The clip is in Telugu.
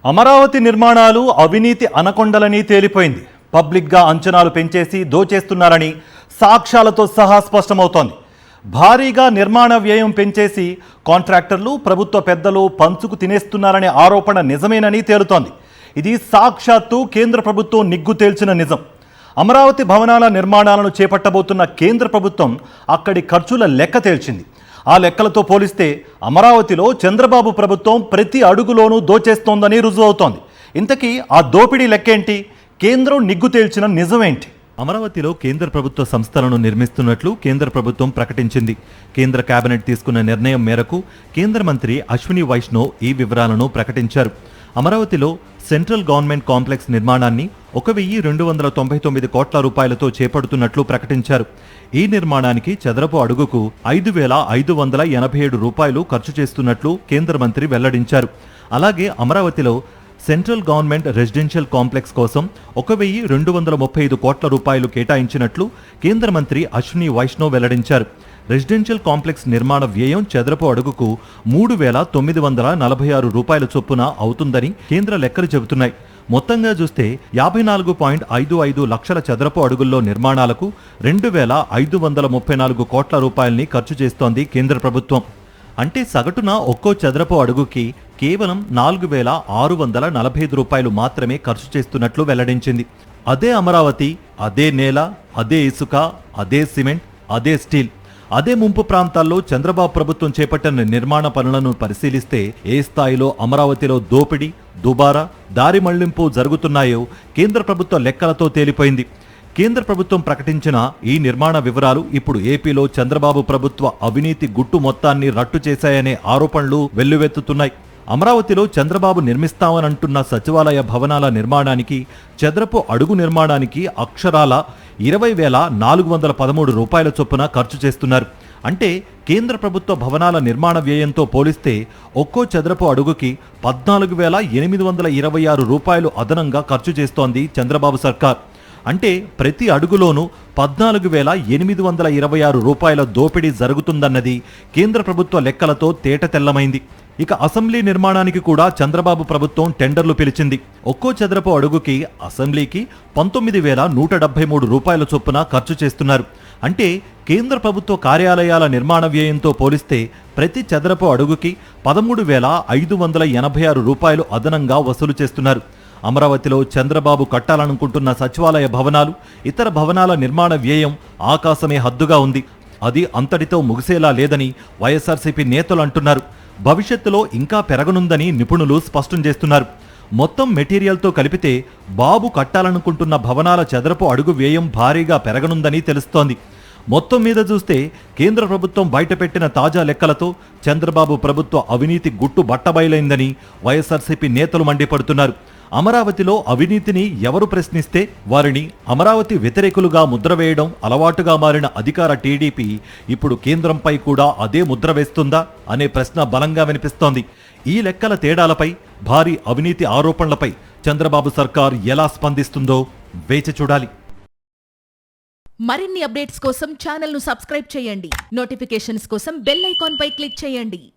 అమరావతి నిర్మాణాలు అవినీతి అనకొండలని తేలిపోయింది. పబ్లిక్గా అంచనాలు పెంచేసి దోచేస్తున్నారని సాక్ష్యాలతో సహా స్పష్టమవుతోంది. భారీగా నిర్మాణ వ్యయం పెంచేసి కాంట్రాక్టర్లు, ప్రభుత్వ పెద్దలు పంచుకు తినేస్తున్నారనే ఆరోపణ నిజమేనని తేలుతోంది. ఇది సాక్షాత్తు కేంద్ర ప్రభుత్వం నిగ్గు తేల్చిన నిజం. అమరావతి భవనాల నిర్మాణాలను చేపట్టబోతున్న కేంద్ర ప్రభుత్వం అక్కడి ఖర్చుల లెక్క తేల్చింది. ఆ లెక్కలతో పోలిస్తే అమరావతిలో చంద్రబాబు ప్రభుత్వం ప్రతి అడుగులోనూ దోచేస్తోందని రుజువవుతోంది. ఇంతకీ ఆ దోపిడీ లెక్కేంటి? కేంద్రం నిగ్గు తేల్చిన నిజమేంటి? అమరావతిలో కేంద్ర ప్రభుత్వ సంస్థలను నిర్మిస్తున్నట్లు కేంద్ర ప్రభుత్వం ప్రకటించింది. కేంద్ర కేబినెట్ తీసుకున్న నిర్ణయం మేరకు కేంద్ర మంత్రి అశ్విని వైష్ణవ్ ఈ వివరాలను ప్రకటించారు. అమరావతిలో సెంట్రల్ గవర్నమెంట్ కాంప్లెక్స్ నిర్మాణాన్ని 1,299 కోట్ల రూపాయలతో చేపడుతున్నట్లు ప్రకటించారు. ఈ నిర్మాణానికి చదరపు అడుగుకు 5,587 రూపాయలు ఖర్చు చేస్తున్నట్లు కేంద్ర మంత్రి వెల్లడించారు. అలాగే అమరావతిలో సెంట్రల్ గవర్నమెంట్ రెసిడెన్షియల్ కాంప్లెక్స్ కోసం 1,235 కోట్ల రూపాయలు కేటాయించినట్లు కేంద్ర మంత్రి అశ్విని వైష్ణవ్ వెల్లడించారు. రెసిడెన్షియల్ కాంప్లెక్స్ నిర్మాణ వ్యయం చదరపు అడుగుకు 3,946 రూపాయల చొప్పున అవుతుందని కేంద్ర లెక్కలు చెబుతున్నాయి. మొత్తంగా చూస్తే 54.55 లక్షల చదరపు అడుగుల్లో నిర్మాణాలకు 2,534 కోట్ల రూపాయల్ని ఖర్చు చేస్తోంది కేంద్ర ప్రభుత్వం. అంటే సగటున ఒక్కో చదరపు అడుగుకి కేవలం 4,645 రూపాయలు మాత్రమే ఖర్చు చేస్తున్నట్లు వెల్లడించింది. అదే అమరావతి, అదే నేల, అదే ఇసుక, అదే సిమెంట్, అదే స్టీల్, అదే ముంపు ప్రాంతాల్లో చంద్రబాబు ప్రభుత్వం చేపట్టిన నిర్మాణ పనులను పరిశీలిస్తే ఏ స్థాయిలో అమరావతిలో దోపిడీ, దుబారా, దారి మళ్లింపు జరుగుతున్నాయో కేంద్ర ప్రభుత్వ లెక్కలతో తేలిపోయింది. కేంద్ర ప్రభుత్వం ప్రకటించిన ఈ నిర్మాణ వివరాలు ఇప్పుడు ఏపీలో చంద్రబాబు ప్రభుత్వ అవినీతి గుట్టు మొత్తాన్ని రట్టు చేశాయనే ఆరోపణలు వెల్లువెత్తుతున్నాయి. అమరావతిలో చంద్రబాబు నిర్మిస్తామనంటున్న సచివాలయ భవనాల నిర్మాణానికి, చదరపు అడుగు నిర్మాణానికి అక్షరాల 20,413 రూపాయల చొప్పున ఖర్చు చేస్తున్నారు. అంటే కేంద్ర ప్రభుత్వ భవనాల నిర్మాణ వ్యయంతో పోలిస్తే ఒక్కో చదరపు అడుగుకి 14,826 రూపాయలు అదనంగా ఖర్చు చేస్తోంది చంద్రబాబు సర్కార్. అంటే ప్రతి అడుగులోనూ 14,826 రూపాయల దోపిడీ జరుగుతుందన్నది కేంద్ర ప్రభుత్వ లెక్కలతో తేటతెల్లమైంది. ఇక అసెంబ్లీ నిర్మాణానికి కూడా చంద్రబాబు ప్రభుత్వం టెండర్లు పిలిచింది. ఒక్కో చదరపు అడుగుకి అసెంబ్లీకి 19,173 రూపాయల చొప్పున ఖర్చు చేస్తున్నారు. అంటే కేంద్ర ప్రభుత్వ కార్యాలయాల నిర్మాణ వ్యయంతో పోలిస్తే ప్రతి చదరపు అడుగుకి 13,586 రూపాయలు అదనంగా వసూలు చేస్తున్నారు. అమరావతిలో చంద్రబాబు కట్టాలనుకుంటున్న సచివాలయ భవనాలు, ఇతర భవనాల నిర్మాణ వ్యయం ఆకాశమే హద్దుగా ఉంది. అది అంతటితో ముగిసేలా లేదని వైఎస్ఆర్సీపీ నేతలు అంటున్నారు. భవిష్యత్తులో ఇంకా పెరగనుందని నిపుణులు స్పష్టం చేస్తున్నారు. మొత్తం మెటీరియల్తో కలిపితే బాబు కట్టాలనుకుంటున్న భవనాల చదరపు అడుగు వ్యయం భారీగా పెరగనుందని తెలుస్తోంది. మొత్తం మీద చూస్తే కేంద్ర ప్రభుత్వం బయటపెట్టిన తాజా లెక్కలతో చంద్రబాబు ప్రభుత్వ అవినీతి గుట్టు బట్టబయలైందని వైఎస్ఆర్సీపీ నేతలు మండిపడుతున్నారు. అమరావతిలో అవినీతిని ఎవరు ప్రశ్నిస్తే వారిని అమరావతి వ్యతిరేకులుగా ముద్ర వేయడం అలవాటుగా మారిన అధికార టీడీపీ ఇప్పుడు కేంద్రంపై కూడా అదే ముద్ర వేస్తుందా అనే ప్రశ్న బలంగా వినిపిస్తోంది. ఈ లెక్కల తేడాలపై, భారీ అవినీతి ఆరోపణలపై చంద్రబాబు సర్కార్ ఎలా స్పందిస్తుందో వేచి చూడాలి. మరిన్ని అప్డేట్స్ కోసం ఛానల్ను సబ్స్క్రైబ్ చేయండి. నోటిఫికేషన్స్ కోసం బెల్ ఐకాన్ పై క్లిక్ చేయండి.